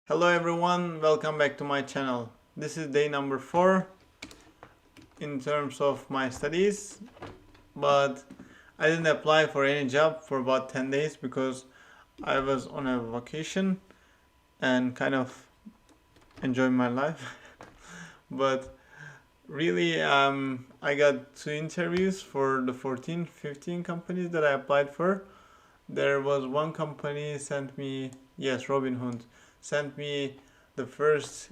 Hello everyone, welcome back to my channel. This is day number 4 in terms of my studies, but I didn't apply for any job for about 10 days because I was on a vacation and kind of enjoying my life. But really, I got 2 interviews for the 15 companies that I applied for. There was one company sent me, yes, Robinhood, sent me the first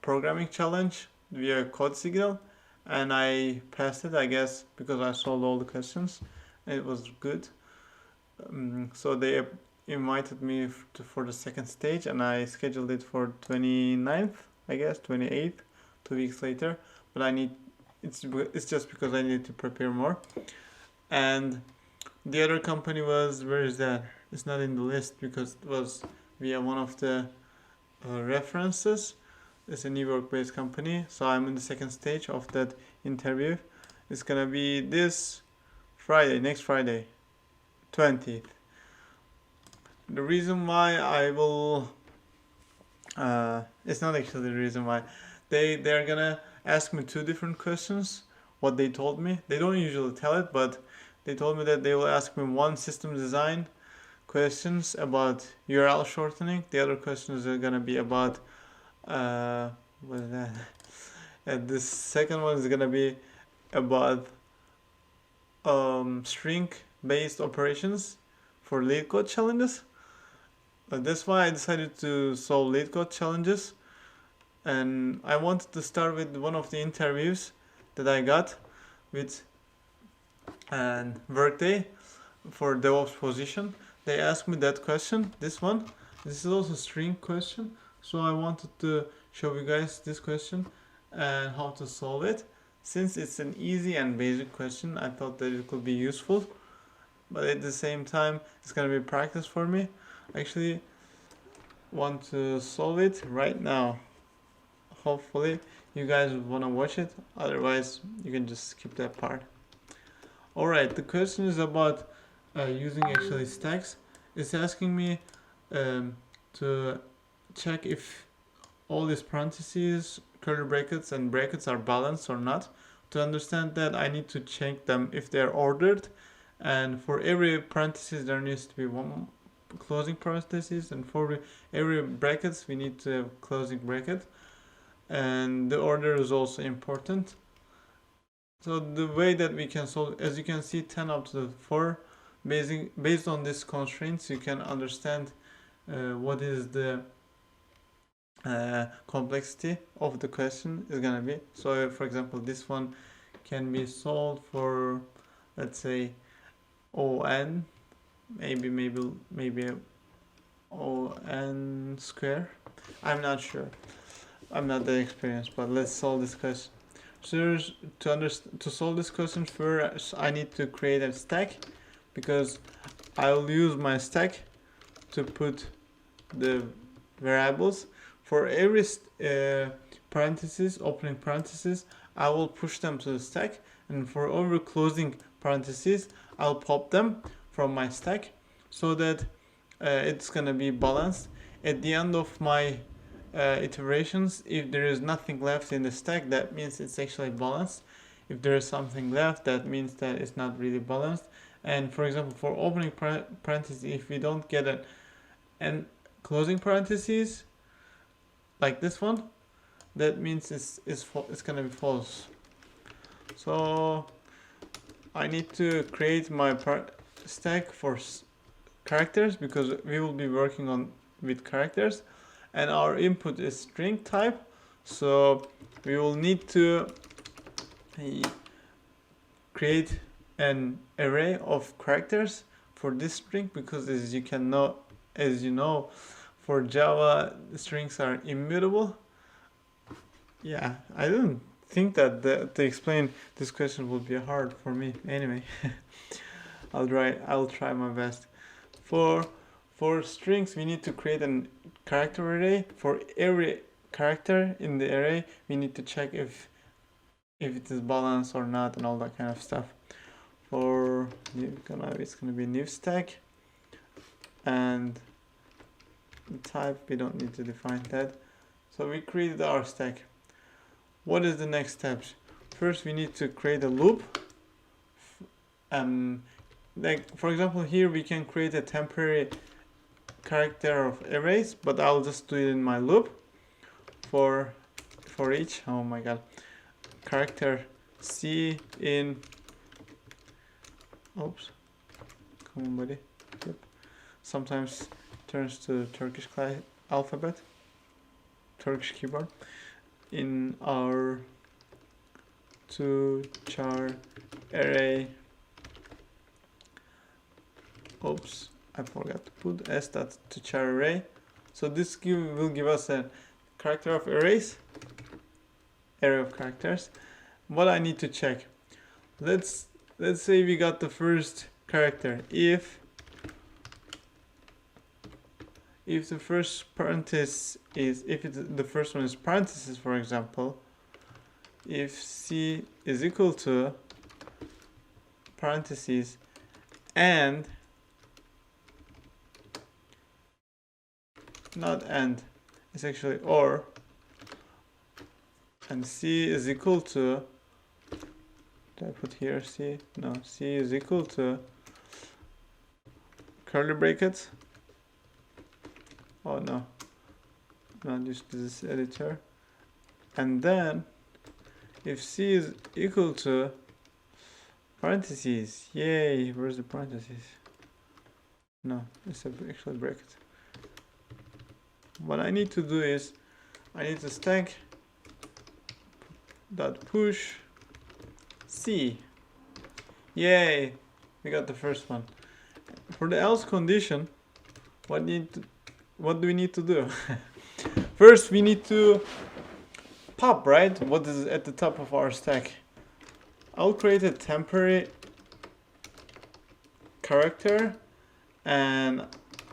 programming challenge via code signal, and I passed it, I guess, because I solved all the questions. It was good. So they invited me for the second stage, and I scheduled it for 29th, I guess, 28th, 2 weeks later. But it's just because I need to prepare more. And the other company was, where is that? It's not in the list because it was via one of the references. It's a New York based company, so I'm in the second stage of that interview. It's gonna be this Friday, next Friday, 20th. The reason why I will, it's not actually the reason why. They're gonna ask me 2 different questions. What they told me, they don't usually tell it, but they told me that they will ask me one system design questions about URL shortening. The other questions are gonna be about what is that? And this second one is gonna be about string based operations for lead code challenges. That's why I decided to solve lead code challenges, and I wanted to start with one of the interviews that I got with and Workday for DevOps position. They asked me that question, this one. This is also a string question, so I wanted to show you guys this question and how to solve it. Since it's an easy and basic question, I thought that it could be useful, but at the same time it's gonna be practice for me. I actually want to solve it right now. Hopefully you guys want to watch it, otherwise you can just skip that part. Alright, the question is about using actually stacks. It's asking me to check if all these parentheses, curly brackets and brackets are balanced or not. To understand that, I need to check them if they're ordered, and for every parenthesis there needs to be one closing parenthesis, and for every brackets we need to have closing bracket, and the order is also important. So the way that we can solve, as you can see, 10 up to the 4, based on these constraints you can understand what is the complexity of the question is gonna be. So for example, this one can be solved for, let's say, on, maybe on square. I'm not sure, I'm not that experienced, but let's solve this question. So to solve this question, first I need to create a stack, because I'll use my stack to put the variables. For every parenthesis, opening parenthesis, I will push them to the stack, and for every closing parenthesis I'll pop them from my stack, so that it's gonna be balanced. At the end of my iterations, if there is nothing left in the stack, that means it's actually balanced. If there is something left, that means that it's not really balanced. And for example, for opening parentheses, if we don't get it and closing parentheses like this one, that means it's gonna be false. So I need to create my stack for characters, because we will be working on with characters, and our input is string type, so we will need to create an array of characters for this string, because as you know, for Java strings are immutable. Yeah, I don't think that to explain this question would be hard for me. Anyway, I'll try my best. For strings, we need to create a character array. For every character in the array, we need to check if it is balanced or not, and all that kind of stuff. It's gonna be new stack, and the type, we don't need to define that. So we created our stack. What is the next steps? First we need to create a loop. Like for example here we can create a temporary character of arrays, but I'll just do it in my loop for each, oh my god, character C in, oops, come on buddy, yep, sometimes turns to Turkish alphabet, Turkish keyboard, in our to char array, oops, I forgot to put s dot to char array. So this will give us a character of arrays, array of characters. What I need to check, let's say we got the first character. If the first parenthesis is, the first one is parenthesis, for example, if C is equal to parentheses and, not and, it's actually or, and C is equal to, did I put here C? No, C is equal to curly brackets. Oh no, not just this editor. And then if C is equal to parentheses, yay, where's the parentheses? No, it's actually bracket. What I need to do is I need to stack dot push C. Yay, we got the first one. For the else condition, what do we need to do? First we need to pop, right? What is at the top of our stack? I'll create a temporary character and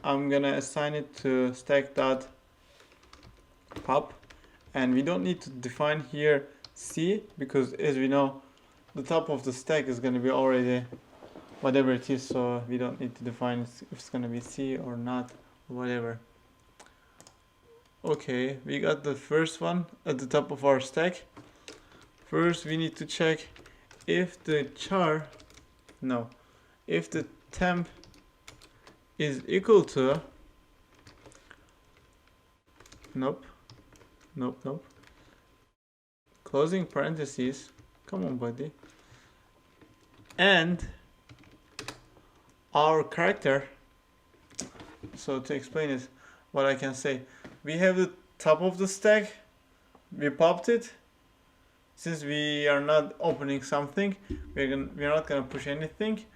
I'm gonna assign it to stack dot pop, and we don't need to define here C, because as we know the top of the stack is gonna be already whatever it is, so we don't need to define if it's gonna be C or not, or whatever. Okay, we got the first one at the top of our stack. First we need to check if the if the temp is equal to, nope, closing parentheses, come on buddy, and our character. So to explain it, what I can say, we have the top of the stack, we popped it. Since we are not opening something, we're not gonna push anything.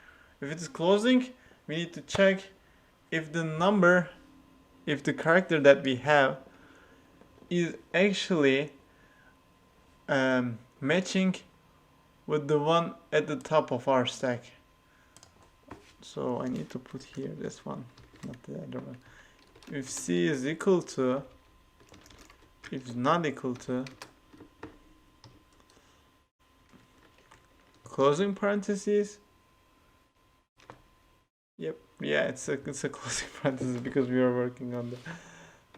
If it is closing, we need to check if the character that we have is actually matching with the one at the top of our stack. So I need to put here this one, not the other one. If C is equal to, if it's not equal to, closing parentheses, yep, yeah, it's a closing parenthesis because we are working on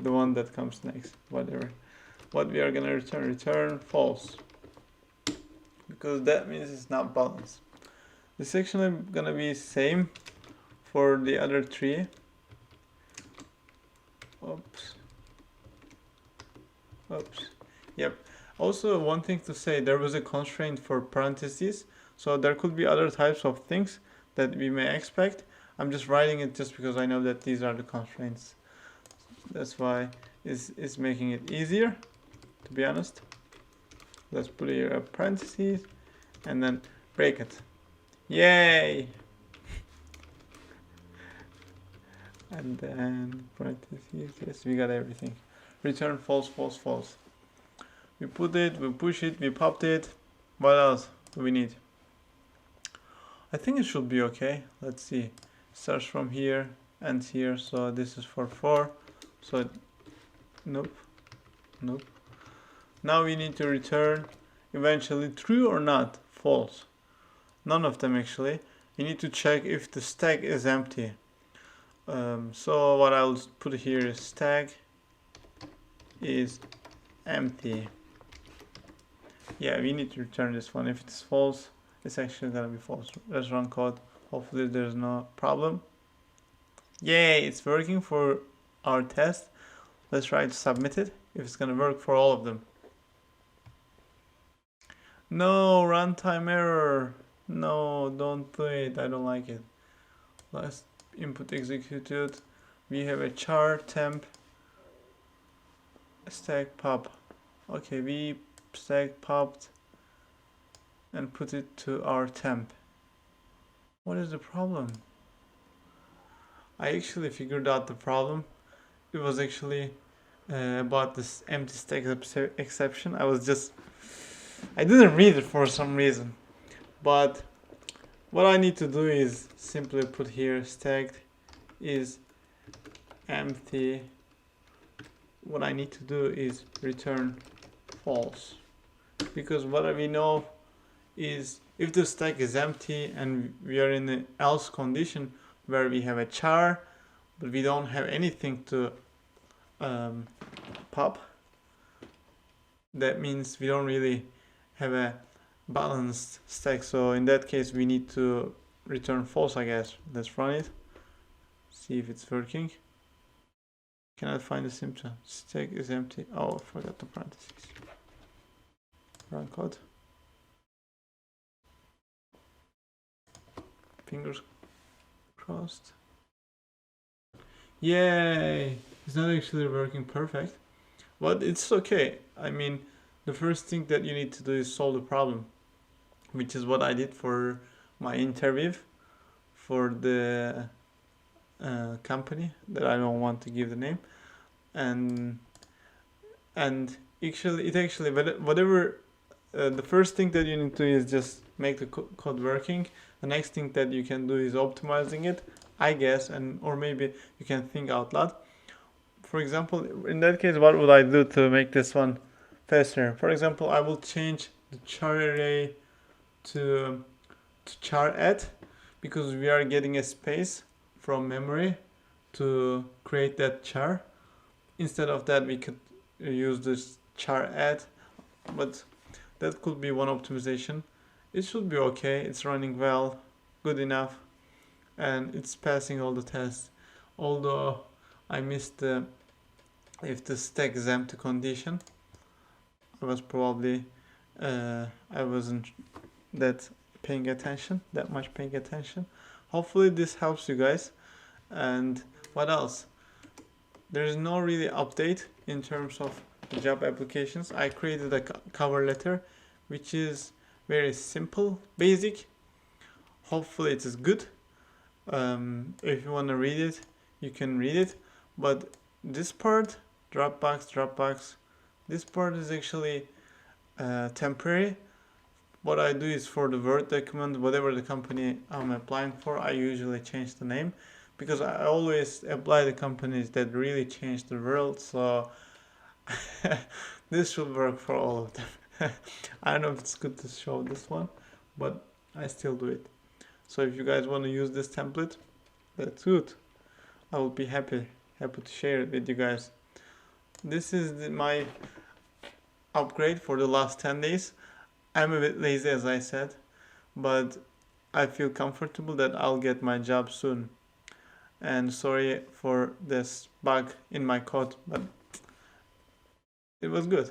the one that comes next, whatever. What we are gonna return false, because that means it's not balanced. This actually gonna be same for the other three. Oops. Yep. Also, one thing to say, there was a constraint for parentheses, so there could be other types of things that we may expect. I'm just writing it just because I know that these are the constraints. That's why it's making it easier, to be honest. Let's put here a parentheses and then break it. Yay! And then parentheses, yes, we got everything. Return false, false, false. We put it, we push it, we popped it. What else do we need? I think it should be okay. Let's see. Starts from here, ends here. So this is for 4. So nope. Now we need to return eventually true or not, false. None of them actually. You need to check if the stack is empty. So what I'll put here is stack is empty. Yeah, we need to return this one. If it's false, it's actually gonna be false. Let's run code. Hopefully there's no problem. Yay, it's working for our test. Let's try to submit it if it's gonna work for all of them. No, runtime error. No, don't do it. I don't like it. Last input executed. We have a char temp stack pop. Okay, we stack popped and put it to our temp. What is the problem? I actually figured out the problem. It was actually about this empty stack exception. I didn't read it for some reason. But what I need to do is simply put here stacked is empty. What I need to do is return false. Because what we know is if the stack is empty and we are in an else condition where we have a char but we don't have anything to pop, that means we don't really have a balanced stack. So in that case we need to return false, I guess. Let's run it, see if it's working. Cannot find the symptom. Stack is empty. Oh, I forgot the parentheses. Run code. Fingers crossed. Yay! It's not actually working perfect, but it's okay. I mean, the first thing that you need to do is solve the problem, which is what I did for my interview for the company that I don't want to give the name, and actually whatever the first thing that you need to do is just make the code working. The next thing that you can do is optimizing it, I guess, and or maybe you can think out loud. For example, in that case, what would I do to make this one faster? For example, I will change the char array to char add, because we are getting a space from memory to create that char. Instead of that, we could use this char add, but that could be one optimization. It should be okay. It's running well, good enough, and it's passing all the tests. Although I missed the if the stack is empty condition. I was probably I wasn't that much paying attention. Hopefully this helps you guys. And what else? There is no really update in terms of the job applications. I created a cover letter which is very simple, basic. Hopefully it is good. If you want to read it, you can read it. But this part, Dropbox, this part is actually temporary. What I do is for the Word document, whatever the company I'm applying for, I usually change the name, because I always apply the companies that really change the world. So this should work for all of them. I don't know if it's good to show this one, but I still do it. So if you guys want to use this template, that's good. I will be happy to share it with you guys. This is my upgrade for the last 10 days. I'm a bit lazy, as I said, but I feel comfortable that I'll get my job soon. And sorry for this bug in my code, but it was good.